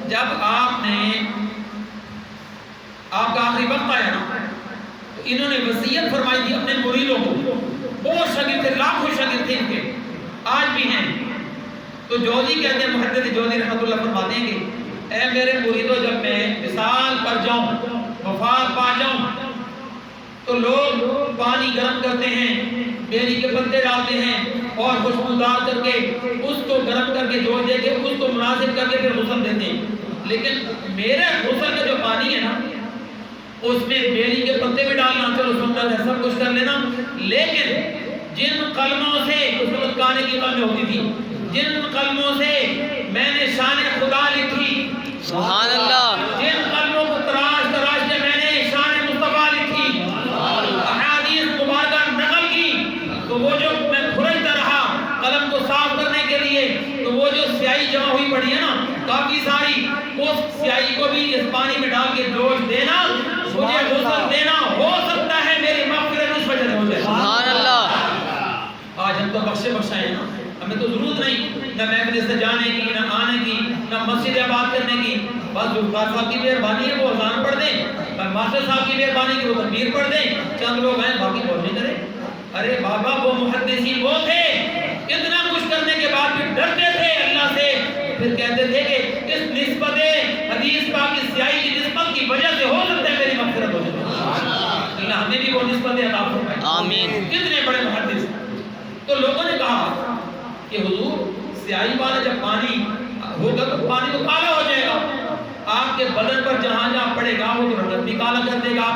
جب آپ کا آخری وقت آیا نا تو انہوں نے وصیت فرمائی تھی اپنے مریدوں کو. بہت شاگرد تھے, لاکھوں شاگرد تھے ان کے, آج بھی ہیں. تو جوزی کہتے ہیں, محدث جوزی رحمۃ اللہ فرماتے ہیں کہ اے میرے مریدوں, جب میں وصال کر جاؤں, وفات پا جاؤں, تو لوگ پانی گرم کرتے ہیں, بیری کے پتے ڈالتے ہیں اور خوشبودار کر کے اس کو گرم کر کے جوڑ دے کے اس کو مناسب کر کے پھر غسل دیتے ہیں. لیکن میرے غسل کا جو پانی ہے نا, اس میں بیری کے پتے بھی ڈالنا چلو سنت ہے, سب کچھ کر لینا, لیکن جن قلموں سے اس وقت کانے کی قلمیں ہوتی تھی, جن قلموں سے میں نے شان خدا لکھی, سبحان اللہ, جن قلموں کو تراش تراش کے میں نے شان مصطفیٰ لکھی, احادیث مبارکہ نقل کی, تو وہ جو میں کھرچتا رہا قلم کو صاف کرنے کے لیے, تو وہ جو سیاہی جمع ہوئی پڑی ہے نا کافی ساری, اس سیاہی کو بھی اس پانی میں ڈال کے جوش دینا, مجھے غسل دینا, ہو سکتا ہے میری مغفرت اس وجہ سے ہو جائے. سبحان اللہ. آج ہم تو بخشے بخشائے ہیں, ہمیں تو ضرورت نہیں نہ محفل سے جانے کی, نہ آنے کی, نہ مسجد آباد کرنے کی. بس ذوالفقار صاحب کی مہربانی ہے وہ اذان پڑھ دیں, ماسٹر صاحب کی مہربانی ہے وہ تکبیر پڑھ دیں, چند لوگ ہیں باقی بہت نہیں کریں. ارے بابا وہ محدثین وہ تھے, اتنا کچھ کرنے کے بعد بھی ڈرتے تھے اللہ سے, پھر کہتے تھے کہ اس نسبت حدیث پاک کی سیاہی کی نسبت کی وجہ سے ہو سکتا ہے میری مغفرت ہو جائے. اللہ ہمیں بھی وہ نسبت عطا فرمائے, آمین. کتنے بڑے محدث. تو لوگوں نے کہا کہ حضور سیاہی والا جب پانی ہوگا تو پانی تو کالا ہو جائے گا, آپ کے بدن پر جہاں جہاں پڑے گا وہ تو رنگت بھی کالا کر دے گا.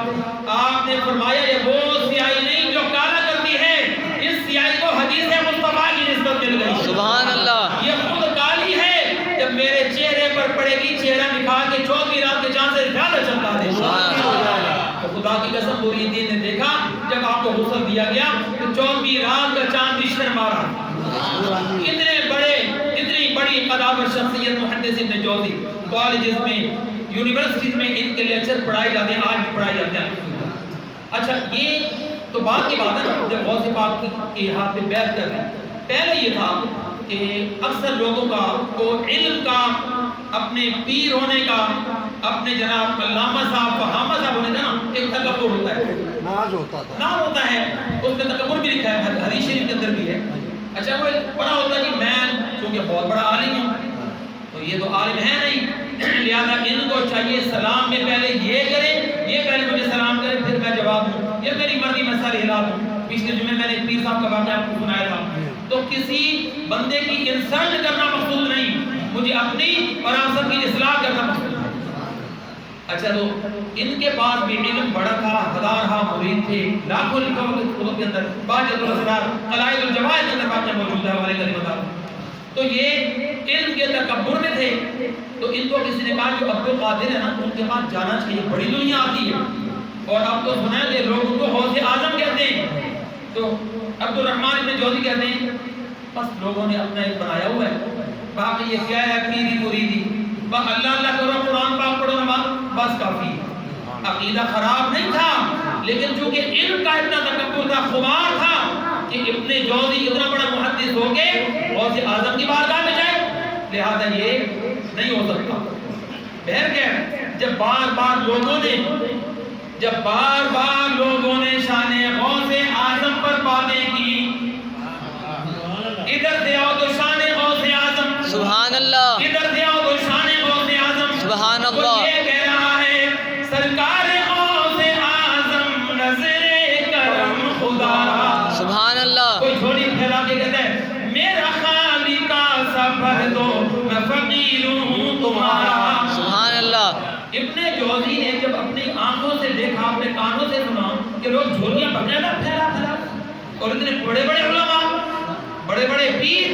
آپ نے فرمایا یہ وہ سیاہی نہیں جو کالا کرتی ہے, اس سیاہی کو حدیث مصطفیٰ کی نسبت مل گئی. سبحان اللہ. یہ خود کالی ہے, جب میرے چہرے پر پڑے گی چہرہ نکھار کے 14ویں رات کے چاند سے زیادہ چمکا دے. تو خدا کی قسم مریدین نے دیکھا جب آپ کو غسل دیا گیا تو 14ویں رات کا چاند بھی شرمارا. اتنے بڑے, اتنی بڑی قدامت شخصیت محدث ابن جوزی. کالجز میں, یونیورسٹیز میں ان کے لیکچر پڑھائے جاتے ہیں, آج بھی پڑھائے جاتے ہیں. اچھا یہ تو بات کی بات ہے نا, جب غوث پاک کے ہاتھ پہ بیعت کر رہے ہیں, پہلے یہ تھا کہ اکثر لوگوں کا کو علم کا, اپنے پیر ہونے کا, اپنے جناب علامہ صاحب فہامہ صاحب ہونے کا نا ایک تکبر ہوتا ہے, ناز ہوتا تھا, نام ہوتا ہے, اس میں تکبر بھی لکھا ہے, حدیث شریف کے اندر بھی ہے. اچھا وہ بڑا ہوتا ہے کہ میں چونکہ بہت بڑا عالم ہوں, تو یہ تو عالم ہے نہیں, لہذا ان کو چاہیے سلام میں پہلے یہ کریں, یہ پہلے مجھے سلام کریں پھر میں جواب دوں, یہ میری مرضی میں سر ہلا دوں. پچھلے جمعے میں نے پیر صاحب کا واقعہ آپ کو سنایا تھا. تو کسی بندے کی انسلٹ کرنا مقصود نہیں, مجھے اپنی اور آپ سب کی اصلاح کرنا مقصود ہے. اچھا تو ان کے پاس بھی علم بڑا تھا, ہزارہ مرید تھے, لاکھوں کتب کے اندر باجت الاسرار قلائد الجواہر کے اندر واقعہ موجود ہے والے کا بتا. تو یہ علم کے تکبر میں تھے. تو ان کو کسی نے کہا جو عبد القادر ہے نا ان کے پاس جانا چاہیے, بڑی دنیا آتی ہے, اور اب تو سنا ہے کہ لوگ ان کو غوث اعظم کہتے ہیں. تو عبد الرحمن ابن جوزی کہتے ہیں بس لوگوں نے اپنا ایک بنایا ہوا ہے, باقی یہ کیا ہے پیری مریدی, بس اللہ اللہ کرو, قرآن پاک پڑھو, نماز, بس کافی. عقیدہ خراب نہیں تھا, لیکن چونکہ علم کا اتنا تکبر تھا, خمار تھا کہ ابن جوزی اتنا بڑا محدث ہو کے غوث اعظم کی بارگاہ میں جائے, لہذا یہ نہیں ہو سکتا. بہرکیف جب بار بار لوگوں نے شان غوث اعظم پر باتیں کی, ادھر سے آؤ تو شان غوث اعظم, سبحان اللہ, ادھر سے آؤ تو شان غوث اعظم, سبحان اللہ. وہ یہ کہہ رہا ہے سرکار غوث اعظم نظر کرم خدا, سبحان اللہ. کوئی جھولی پھیلا کے کہتا ہے میرا خالق کا سفر دو, میں فقیر ہوں تمہارا. سبحان اللہ. ابن جوزی نے جب اپنی آنکھوں سے دیکھا, اپنے کانوں سے سنا کہ لوگ جھولیاں باقاعدہ پھیلا, اور اتنے بڑے بڑے علماء, بڑے بڑے پیر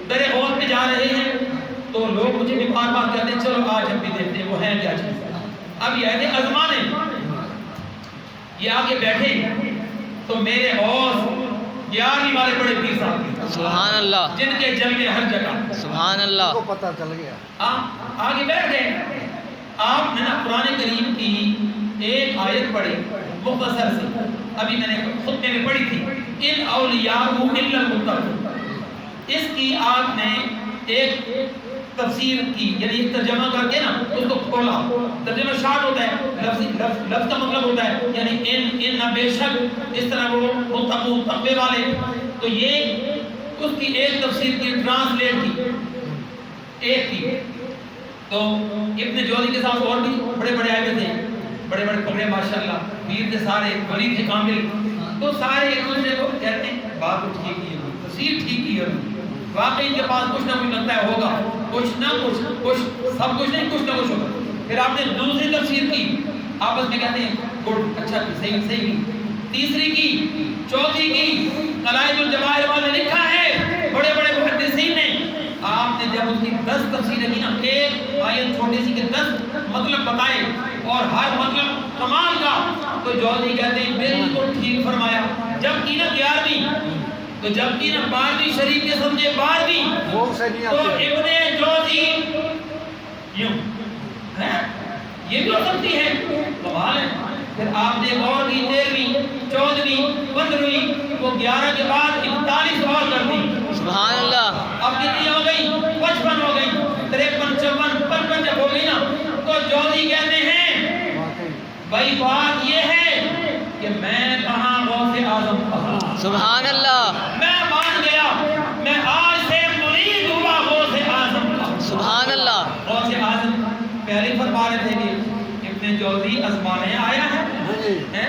در غوث میں جا رہے ہیں, تو لوگ مجھے بھی بار بار کہتے ہیں چلو آج ہم بھی دیکھتے ہیں وہ ہیں کیا چیز. اب یہ ہے ازمانے, یہ آگے بیٹھے تو میرے غوث 11ویں والے بڑے پیر صاحب, سبحان اللہ, جن کے جلوے ہر جگہ, سبحان اللہ. کو پتہ چل گیا. آگے بیٹھ گئے. آپ نے نا قرآن کریم کی ایک آیت پڑھی مختصر سی, ابھی میں نے خطبے میں پڑھی تھی, ان اولیاء الا المتقون. اس کی آپ نے ایک تفسیر کی، یعنی ترجمہ کر کے نا اس کو کھولا. ترجمہ شارٹ ہوتا ہے، لفظ کا مطلب ہوتا ہے یعنی ان نہ بے شک، اس طرح وہ متقو تقوی والے. تو یہ اس کی ایک تفسیر کی ٹرانسلیٹ کی ایک کی. تو ابن جوزی کے ساتھ اور بھی بڑے بڑے آئے تھے، بڑے بڑے پکڑے ماشاءاللہ، پیر تھے سارے، ولی تھے کامل. تو سارے ایک دوسرے کو کہتے ہیں بات تو ٹھیک ہی ہے، تفسیر ٹھیک ہی ہے، واقعی ان کے پاس کچھ نہ کچھ لگتا ہے ہوگا، کچھ نہ کچھ سب کچھ نہیں، کچھ نہ کچھ ہوگا. پھر آپ نے دوسری تفسیر کی، آپس میں کہتے ہیں گڈ، اچھا صحیح صحیح. تیسری کی، چوتھی کی. قلائد الجواہر والے لکھا ہے بڑے بڑے محدثین نے، آپ نے جب اس کی 10 تفسیریں کی نا، ایک آیت چھوٹی سی کے 10 مطلب بتائے اور ہر مطلب کمال کا، تو جوزی کہتے ہیں بالکل ٹھیک فرمایا. جب کی نا 11ویں، تو جب کی نا 12ویں شریف کے سمجھے 12ویں، تو ابن جوزی یوں ہے، یہ بھی ہو سکتی ہے، کمال ہے. پھر آپ نے غور کی 13ویں 14ویں 15ویں، وہ 11 کے بعد 41 اور کر دی. سبحان اللہ. اب کتنی ہو گئی؟ 55 ہو گئی. 53 54 55 جب ہو گئی نا، تو جوزی کہتے ہیں بھائی بات یہ ہے کہ میں کہاں غوث اعظم کہاں. سبحان اللہ. میں مان گیا، میں آج سے مرید ہوا غوث اعظم کا. سبحان اللہ. غوث اعظم پہلے فرما رہے تھے کہ ابن جوزی آزمانے آیا ہے،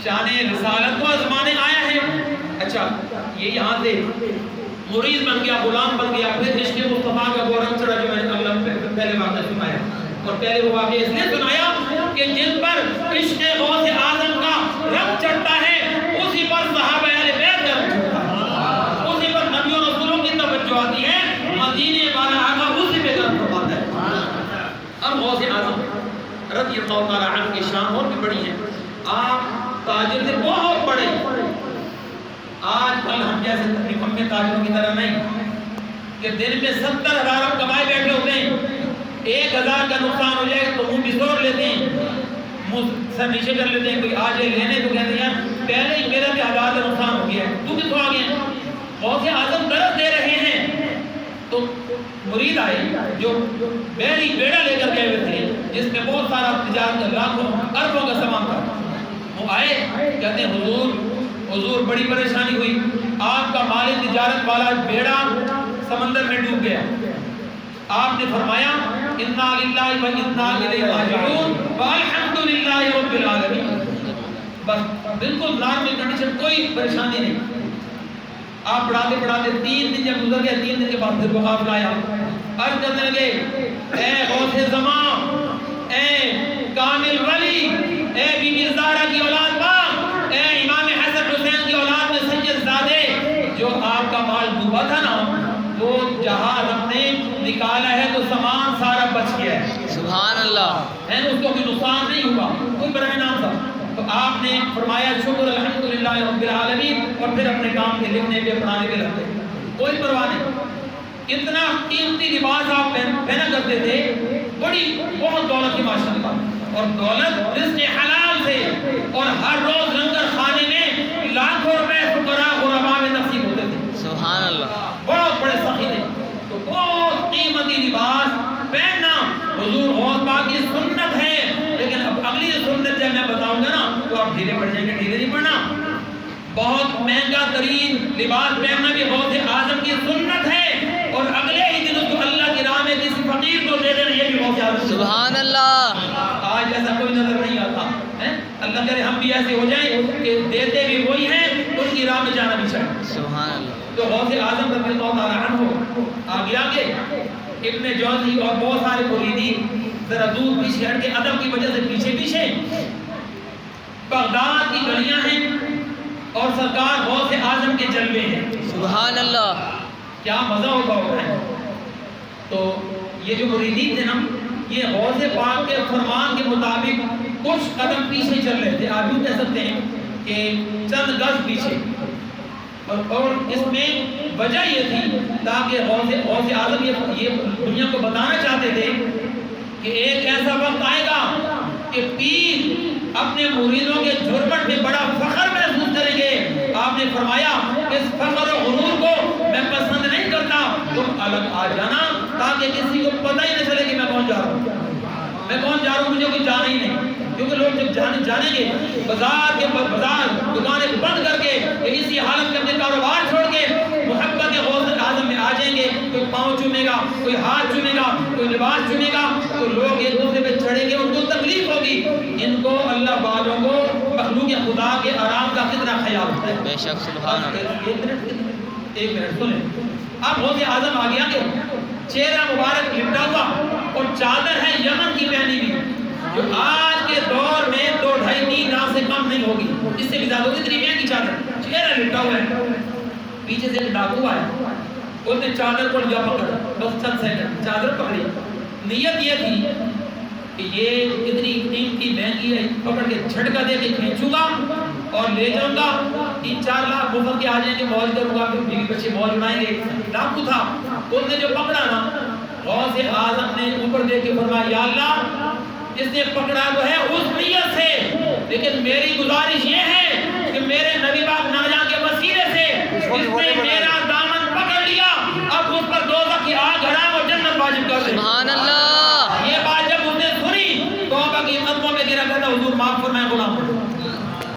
شان رسالت کو آزمانے آیا ہے. اچھا یہ یہاں سے مرید بن گیا، غلام بن گیا. پھر عشق مصطفیٰ کا گورم چڑھا، جو میں نے اللہ پہلے واقعہ سنایا، اور پہلے وہ واقعہ اس لیے سنایا کہ جن پر عشق غوث اعظم کا رنگ چڑھتا ہے، اسی پر صحابہ اہل بیت کا رنگ چڑھتا ہے، اسی پر نبیوں رسولوں کی توجہ آتی ہے، مدینے والا آقا اسی پہ گرم فرماتا ہے. اب غوث اعظم رضی اللہ تعالیٰ عنہ کی شان اور بھی بڑی ہے. آپ تاجر سے بہت بڑے، آج کل ہم جیسے نکمے تاجروں کی طرح نہیں کہ دن میں 70,000 کمائے بیٹھے ہوتے ہیں، 1,000 کا نقصان ہو جائے تو منہ بسور لیتے ہیں، منہ سر نیچے کر لیتے ہیں. کوئی آ جائے لینے تو کہتے ہیں یار پہلے ہی میرا بھی 1,000 کا نقصان ہو گیا ہے، تو کتوں آ گیا. غوث اعظم درد دے رہے ہیں. تو مرید آئے جو بیڑی بیڑا لے کر گئے ہوئے تھے، جس میں بہت سارا تجارت لاکھوں اربوں کا سامان تھا. وہ آئے کہتے ہیں حضور بڑی پریشانی ہوئی، آپ کا مال تجارت والا بیڑا سمندر میں ڈوب گیا. آپ نے فرمایا انا للہ و انا الیہ راجعون والحمد للہ رب العالمین. بس بالکل نارمل کنڈیشن، کوئی پریشانی نہیں. آپ پڑھاتے 3 دن جب گزر گئے، 3 دن کے بعد پھر وہ آپ لایا، عرض کرنے لگے اے غوث زمان، اے کامل ولی، اے بی بی زہرا کی اولاد پاک، اے امام حسن حسین کی اولاد میں سید زادے، جو آپ کا مال ڈوبا تھا نا، وہ جہاز ہم نے نکالا ہے تو سامان سارا بچ گیا ہے. سبحان اللہ. ہے اس کو کوئی نقصان نہیں ہوا، کوئی برائے نام تھا. تو آپ نے فرمایا شکر الحمدللہ رب العالمین، اور پھر اپنے کام کے لکھنے پہ پڑھانے پہ لگتے، کوئی پرواہ نہیں. اتنا قیمتی لباس آپ پہنا کرتے تھے، بڑی بہت دولت کی ماشاءاللہ، اور دولت رزق حلال سے، اور ہر روز لنگر خانے میں لاکھوں روپے فقراء غرباء میں تقسیم ہوتے تھے. سبحان اللہ. بہت بڑے سخی تھے. تو بہت قیمتی لباس پہننا حضور غوث پاک کی سنت ہے. لیکن اب اگلی سنت جب میں بتاؤں گا نا تو آپ ڈھیلے پڑ جائیں گے، ڈھیلے نہیں پڑنا. بہت مہنگا ترین لباس پہننا بھی غوث اعظم کی سنت ہے، اور اگلے ہی دن اس کو اللہ کی راہ میں کسی فقیر کو دے دینا، یہ بھی غوث اعظم. سبحان اللہ. آج ایسا کوئی نظر نہیں آتا ہے. اللہ کرے ہم بھی ایسے ہو جائیں کہ دیتے بھی وہی ہیں، ان کی راہ میں جانا بھی چاہیے. سبحان اللہ. تو غوث اعظم رضی اللہ تعالیٰ عنہ آگے ابن جوزی اور بہت سارے مریدین ذرا دور پیچھے ہٹ کے ادب کی وجہ سے پیچھے بغداد کی گلیاں ہیں، اور سرکار غوث اعظم کے جلوے ہیں. سبحان اللہ. کیا مزہ ہوتا ہوگا. تو یہ جو مریدین تھے نا، یہ غوث پاک کے فرمان کے مطابق کچھ قدم پیچھے چل رہے تھے. آپ یوں کہہ سکتے ہیں کہ چند گز پیچھے. اور اس میں وجہ یہ تھی تاکہ غوث اعظم یہ دنیا کو بتانا چاہتے تھے کہ ایک ایسا وقت آئے گا کہ پیر اپنے مریدوں کے جھرمٹ میں بڑا فخر محسوس کریں گے. آپ نے فرمایا اس فخر و غرور کو میں پسند نہیں کرتا، تم الگ آ جانا تاکہ کسی کو پتہ ہی نہ چلے کہ میں کون جا رہا ہوں، میں کون جا رہا ہوں، مجھے کوئی جانا ہی نہیں۔ کیونکہ لوگ جب جانیں گے بازار دکانیں بند کر کے اسی حالت میں اپنے کاروبار چھوڑ کے محبت غوث اعظم میں آ جائیں گے، کوئی پاؤں چومے گا، کوئی ہاتھ چومے گا، کوئی لباس چومے گا، تو لوگ ایک دوسرے پہ چڑھیں گے، ان کو تکلیف ہوگی۔ ان کو اللہ والوں کو مخلوق خدا کے آرام کا کتنا خیال ہوتا ہے۔ بے شک سبحان اللہ۔ ایک منٹ سنیں، اب غوث اعظم آ گیا کہ چہرہ مبارک لپٹا ہوا اور چادر ہے یمن کی پہنی ہوئی، جو آج کے دور میں 2-2.5-3 لاکھ سے کم نہیں ہوگی، اس سے بھی زیادہ ہوگی، درمیان کی چادر، چہرہ لپٹا ہوا ہے۔ پیچھے سے ایک ڈاکو آیا، اس نے چادر کو لیا پکڑ، بس چند سیکنڈ چادر پکڑی، نیت یہ تھی کہ یہ اتنی قیمتی مہنگی ہے، پکڑ کے جھٹکا دے کے کھینچوں گا اور لے جاؤں گا، 3-4 لاکھ مفت کے آ جائیں گے، موج کروں گا، بیوی بچے موج اڑائیں گے۔ ڈاکو تھا، اس نے جو پکڑا نا، غوث اعظم نے اوپر دیکھ کے فرمایا یا اللہ اس نے پکڑا تو ہے اس نیت سے، لیکن میری گزارش یہ ہے کہ میرے نبی پاک ناجان کے وسیلے سے اس نے میرا